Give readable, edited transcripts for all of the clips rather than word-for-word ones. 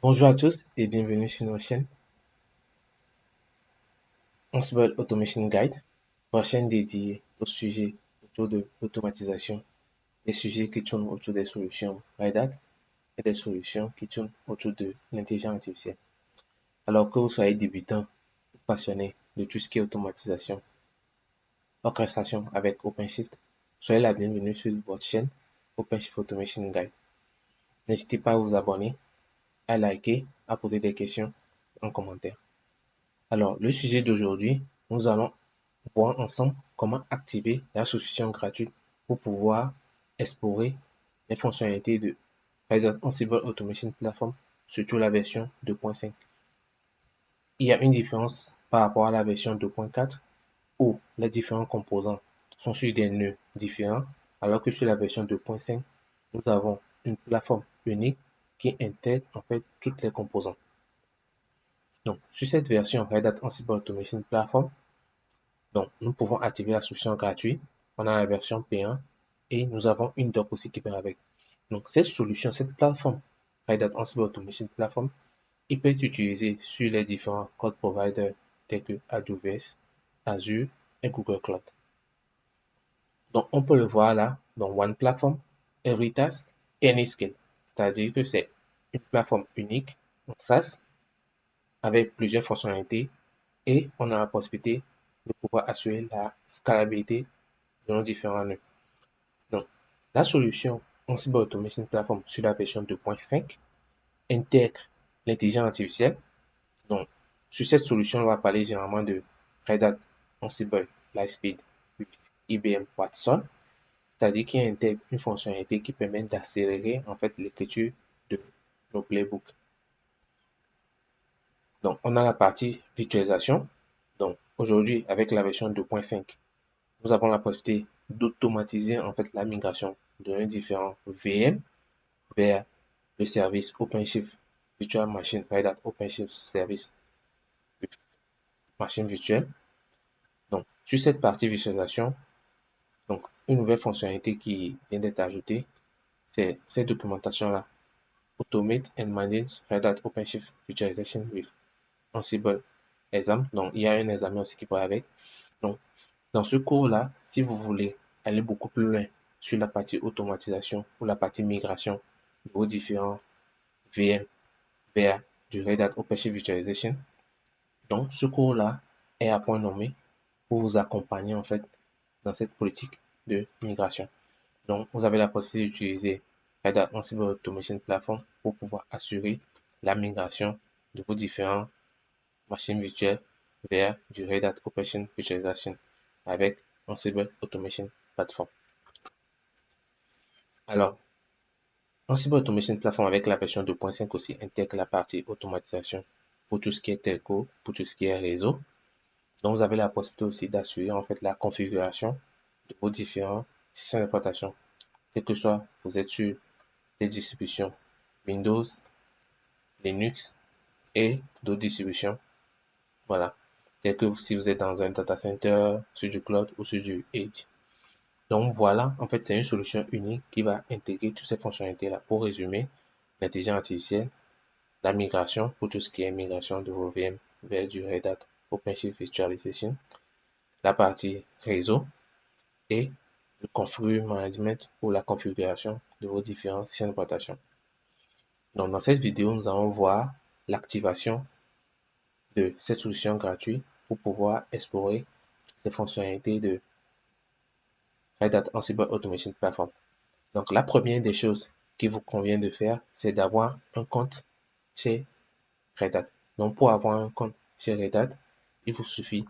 Bonjour à tous et bienvenue sur notre chaîne Ansible Automation Guide, votre chaîne dédiée aux sujets autour de l'automatisation, des sujets qui tournent autour des solutions Red Hat et des solutions qui tournent autour de l'intelligence artificielle. Alors que vous soyez débutant ou passionné de tout ce qui est automatisation, orchestration avec OpenShift, soyez la bienvenue sur votre chaîne OpenShift Automation Guide. N'hésitez pas à vous abonner, à liker, à poser des questions en commentaire. Alors, le sujet d'aujourd'hui, nous allons voir ensemble comment activer la solution gratuite pour pouvoir explorer les fonctionnalités de Ansible Automation Platform, surtout la version 2.5. Il y a une différence par rapport à la version 2.4 où les différents composants sont sur des nœuds différents, alors que sur la version 2.5, nous avons une plateforme unique qui intègre en fait toutes les composants. Donc, sur cette version Red Hat Ansible Automation Platform, donc, nous pouvons activer la solution gratuite. On a la version payante et nous avons une doc aussi qui va avec. Donc, cette solution, cette plateforme, Red Hat Ansible Automation Platform, il peut être utilisé sur les différents cloud providers tels que AWS, Azure et Google Cloud. Donc, on peut le voir là, dans One Platform, Every Task, Any Scale. C'est-à-dire que c'est une plateforme unique, en SaaS, avec plusieurs fonctionnalités et on a la possibilité de pouvoir assurer la scalabilité de nos différents nœuds. Donc, la solution Ansible Automation Platform sur la version 2.5 intègre l'intelligence artificielle. Donc, sur cette solution, on va parler généralement de Red Hat Ansible Lightspeed with IBM Watson, c'est-à-dire qu'il intègre une fonctionnalité qui permet d'accélérer en fait l'écriture de nos playbooks. Donc, on a la partie virtualisation. Donc, aujourd'hui, avec la version 2.5, nous avons la possibilité d'automatiser en fait la migration d'un différent VM vers le service OpenShift Virtual Machine, Red Hat OpenShift Service Machine Virtuelle. Donc, sur cette partie visualisation, donc une nouvelle fonctionnalité qui vient d'être ajoutée, c'est cette documentation-là. Automate and manage Red Hat OpenShift Virtualization with Ansible Exam. Donc, il y a un examen aussi qui va avec. Donc, dans ce cours-là, si vous voulez aller beaucoup plus loin sur la partie automatisation ou la partie migration de vos différents VM vers du Red Hat OpenShift Virtualization, donc ce cours-là est à point nommé pour vous accompagner en fait dans cette politique de migration. Donc, vous avez la possibilité d'utiliser Red Hat Ansible Automation Platform pour pouvoir assurer la migration de vos différentes machines virtuelles vers du Red Hat OpenShift Virtualization avec Ansible Automation Platform. Alors, Ansible Automation Platform avec la version 2.5 aussi intègre la partie automatisation pour tout ce qui est telco, pour tout ce qui est réseau. Donc, vous avez la possibilité aussi d'assurer en fait la configuration de vos différents systèmes d'exploitation, quel que soit vous êtes sur des distributions Windows, Linux et d'autres distributions. Voilà, tel que si vous êtes dans un data center, sur du cloud ou sur du edge. Donc voilà, en fait, c'est une solution unique qui va intégrer toutes ces fonctionnalités-là. Pour résumer, l'intelligence artificielle, la migration pour tout ce qui est migration de vos VM vers du Red Hat OpenShift Virtualization, la partie réseau et le config management pour la configuration de vos différents systèmes d'exploitation. Donc dans cette vidéo, nous allons voir l'activation de cette solution gratuite pour pouvoir explorer les fonctionnalités de Red Hat Ansible Automation Platform. Donc la première des choses qu'il vous convient de faire, c'est d'avoir un compte chez Red Hat. Donc pour avoir un compte chez Red Hat, il vous suffit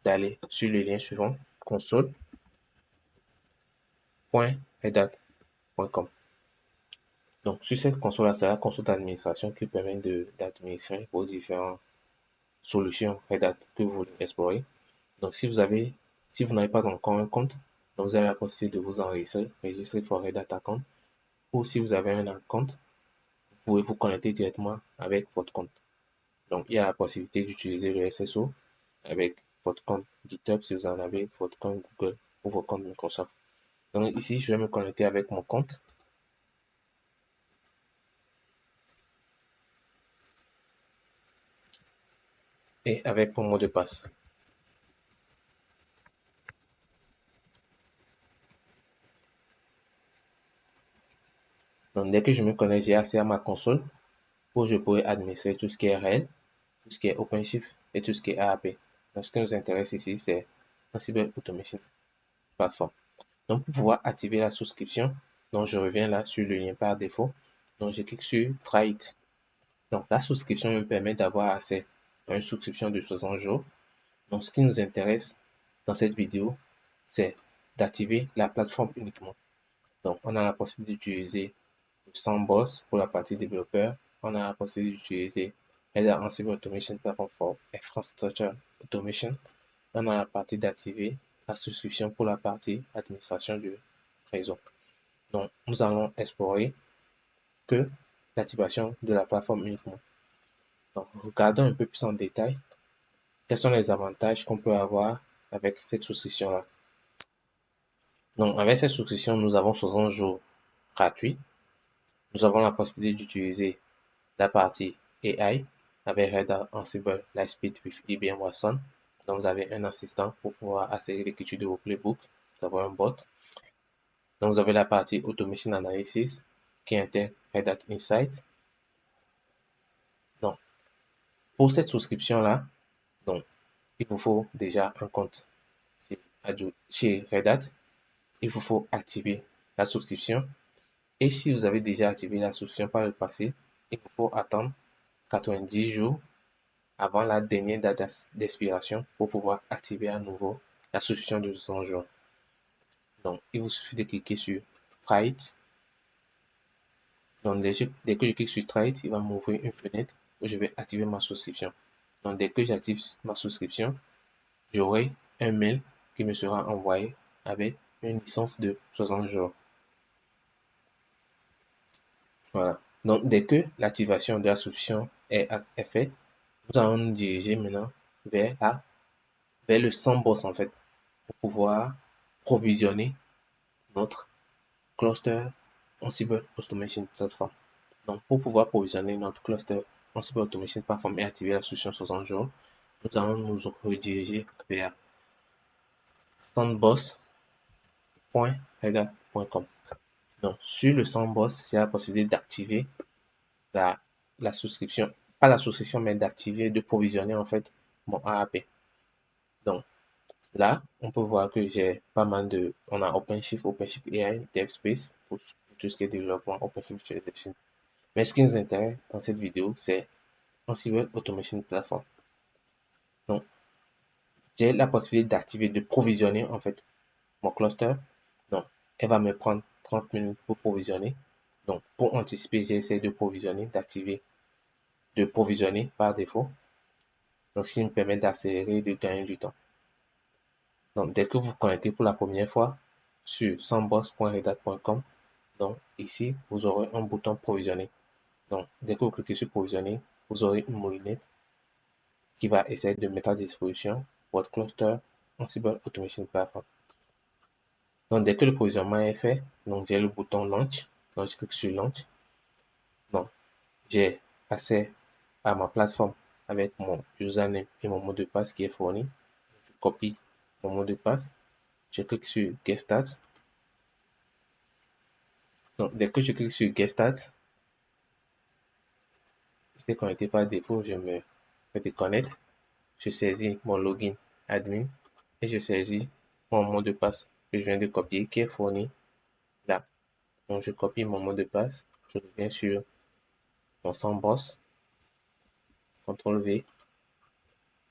d'aller sur le lien suivant, console.redhat.com. Donc sur cette console-là, c'est la console d'administration qui permet d'administrer vos différentes solutions Red Hat que vous voulez explorer. Donc si vous n'avez pas encore un compte, donc vous avez la possibilité de vous enregistrer for Red Hat account, ou si vous avez un compte, vous pouvez vous connecter directement avec votre compte. Donc il y a la possibilité d'utiliser le SSO avec votre compte GitHub si vous en avez, votre compte Google ou votre compte Microsoft. Donc ici, je vais me connecter avec mon compte. et avec mon mot de passe. Donc, dès que je me connecte, j'ai accès à ma console où je pourrais administrer tout ce qui est REL, tout ce qui est OpenShift et tout ce qui est AAP. Donc, ce qui nous intéresse ici, c'est Ansible Automation Platform. Donc, pour pouvoir activer la souscription, donc je reviens là sur le lien par défaut. Donc, je clique sur Try It. Donc, la souscription me permet d'avoir accès à une souscription de 60 jours. Donc, ce qui nous intéresse dans cette vidéo, c'est d'activer la plateforme uniquement. Donc, on a la possibilité d'utiliser le Sandbox pour la partie développeur. On a la possibilité d'utiliser Ansible Automation Platform for Infrastructure Automation. On a la partie d'activer la souscription pour la partie administration du réseau. Donc, nous allons explorer que l'activation de la plateforme uniquement. Donc, regardons un peu plus en détail quels sont les avantages qu'on peut avoir avec cette souscription-là. Donc, avec cette souscription, nous avons 60 jours gratuits. Nous avons la possibilité d'utiliser la partie AI avec Red Hat Ansible Lightspeed with IBM Watson. Donc, vous avez un assistant pour pouvoir accélérer l'écriture de vos playbooks. Vous avez un bot. Donc, vous avez la partie Automation Analysis qui intègre Red Hat Insight. Donc, pour cette souscription-là, donc, il vous faut déjà un compte chez Red Hat. Il vous faut activer la souscription. Et si vous avez déjà activé la souscription par le passé, il vous faut attendre 90 jours avant la dernière date d'expiration pour pouvoir activer à nouveau la souscription de 200 jours. Donc, il vous suffit de cliquer sur Try It. Donc, dès que je clique sur Try It, il va m'ouvrir une fenêtre où je vais activer ma souscription. Donc, dès que j'active ma souscription, j'aurai un mail qui me sera envoyé avec une licence de 60 jours. Voilà. Donc, dès que l'activation de la souscription est faite, nous allons nous diriger maintenant vers le sandbox en fait pour pouvoir provisionner notre cluster Ansible Automation Platform. Donc, pour pouvoir provisionner notre cluster Ansible Automation Platform et activer la solution 60 jours, nous allons nous rediriger vers sandbox.redhat.com. Donc, sur le sandbox, j'ai la possibilité d'activer la, la souscription, pas la souscription, mais d'activer, de provisionner en fait mon AAP. Donc, là, on peut voir que j'ai pas mal de, on a OpenShift, OpenShift AI, DevSpace pour tout ce qui est développement, OpenShift Virtualization. Mais ce qui nous intéresse dans cette vidéo, c'est Ansible Automation Platform. Donc, j'ai la possibilité d'activer, de provisionner en fait mon cluster. Donc, elle va me prendre 30 minutes pour provisionner. Donc, pour anticiper, j'ai essayé de provisionner, d'activer, de provisionner par défaut. Donc, ce qui me permet d'accélérer et de gagner du temps. Donc, dès que vous vous connectez pour la première fois sur sandbox.redhat.com, donc ici, vous aurez un bouton provisionner. Donc, dès que vous cliquez sur provisionner, vous aurez une moulinette qui va essayer de mettre à disposition votre cluster Ansible Automation Platform. Donc, dès que le provisionnement est fait, donc j'ai le bouton Launch. Donc, je clique sur Launch. Donc, j'ai accès à ma plateforme avec mon username et mon mot de passe qui est fourni. Je copie mon mot de passe. Je clique sur Get Start. Donc, dès que je clique sur Get Start, c'est connecté par défaut, je me déconnecte. Je saisis mon login admin et je saisis mon mot de passe que je viens de copier qui est fourni là. Donc, je copie mon mot de passe. Je reviens sur mon sandbox. CTRL V.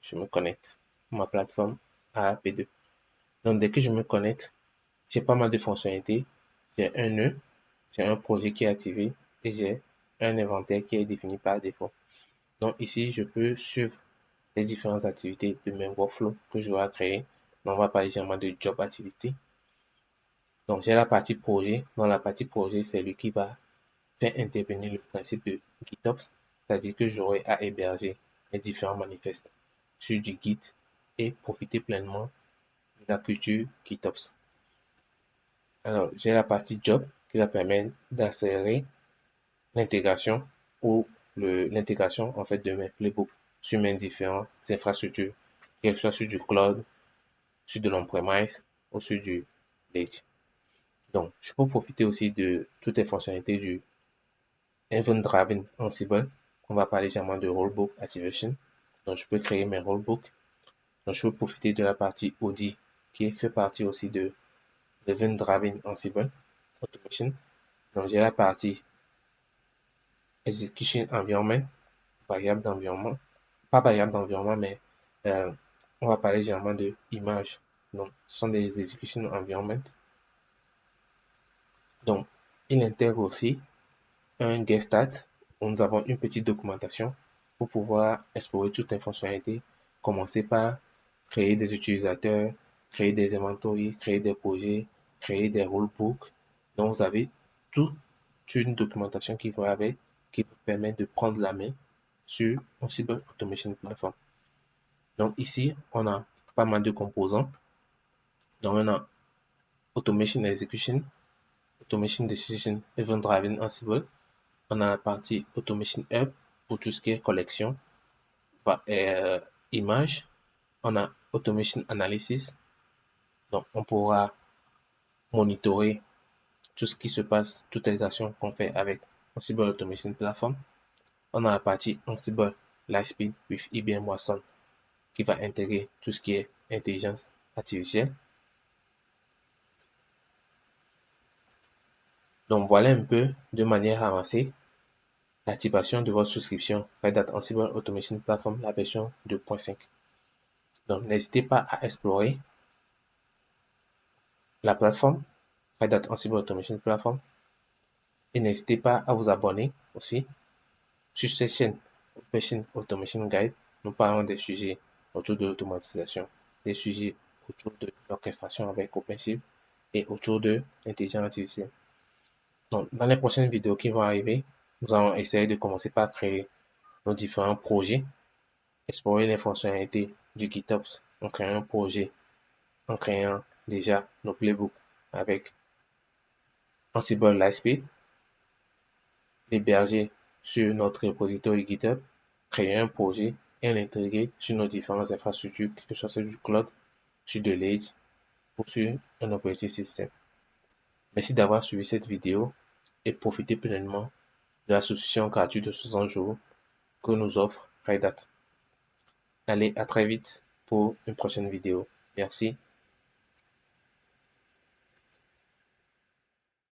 Je me connecte à ma plateforme AAP2. Donc, dès que je me connecte, j'ai pas mal de fonctionnalités. J'ai un nœud, j'ai un projet qui est activé et j'ai un inventaire qui est défini par défaut. Donc, ici, je peux suivre les différentes activités de mes workflows que je vais créer. On va parler généralement de job activity. Donc, j'ai la partie projet. Dans la partie projet, c'est lui qui va faire intervenir le principe de GitOps, c'est-à-dire que j'aurai à héberger les différents manifestes sur du Git et profiter pleinement de la culture GitOps. Alors, j'ai la partie job qui va permettre d'accélérer l'intégration ou l'intégration en fait de mes playbooks sur mes différentes infrastructures, qu'elles soient sur du cloud, sur de l'on-premise ou sur du edge. Donc, je peux profiter aussi de toutes les fonctionnalités du Event-Driven Ansible. On va parler légèrement de Rulebook Activation. Donc, je peux créer mes rulebooks. Donc, je peux profiter de la partie Audi qui fait partie aussi de l'Event-Driven Ansible Automation. Donc, j'ai la partie Execution Environment, variable d'environnement. Pas variable d'environnement, mais euh, on va parler généralement de images. Donc, ce sont des Execution Environment. Donc, il intègre aussi un get start où nous avons une petite documentation pour pouvoir explorer toutes les fonctionnalités. Commencer par créer des utilisateurs, créer des inventories, créer des projets, créer des rulebooks. Donc, vous avez toute une documentation qui va avec, qui vous permet de prendre la main sur Ansible Automation Platform. Donc, ici, on a pas mal de composants. Donc, on a Automation Execution, Automation Decision, Event Driven Ansible. On a la partie Automation Hub pour tout ce qui est collection, images. On a Automation Analysis. Donc, on pourra monitorer tout ce qui se passe, toutes les actions qu'on fait avec Ansible Automation Platform. On a la partie Ansible Lightspeed with IBM Watson qui va intégrer tout ce qui est intelligence artificielle. Donc, voilà un peu de manière avancée l'activation de votre souscription Red Hat Ansible Automation Platform, la version 2.5. Donc, n'hésitez pas à explorer la plateforme Red Hat Ansible Automation Platform et n'hésitez pas à vous abonner aussi sur cette chaîne Automation Guide. Nous parlons des sujets autour de l'automatisation, des sujets autour de l'orchestration avec OpenShift et autour de l'intelligence artificielle. Donc, dans les prochaines vidéos qui vont arriver, nous allons essayer de commencer par créer nos différents projets, explorer les fonctionnalités du GitOps en créant un projet, en créant déjà nos playbooks avec Ansible Lightspeed, l'héberger sur notre repository GitHub, créer un projet et l'intégrer sur nos différentes infrastructures, que ce soit sur du cloud, sur de l'Edge ou sur un operating system. Merci d'avoir suivi cette vidéo et profitez pleinement de la subscription gratuite de 60 jours que nous offre Red Hat. Allez, à très vite pour une prochaine vidéo. Merci.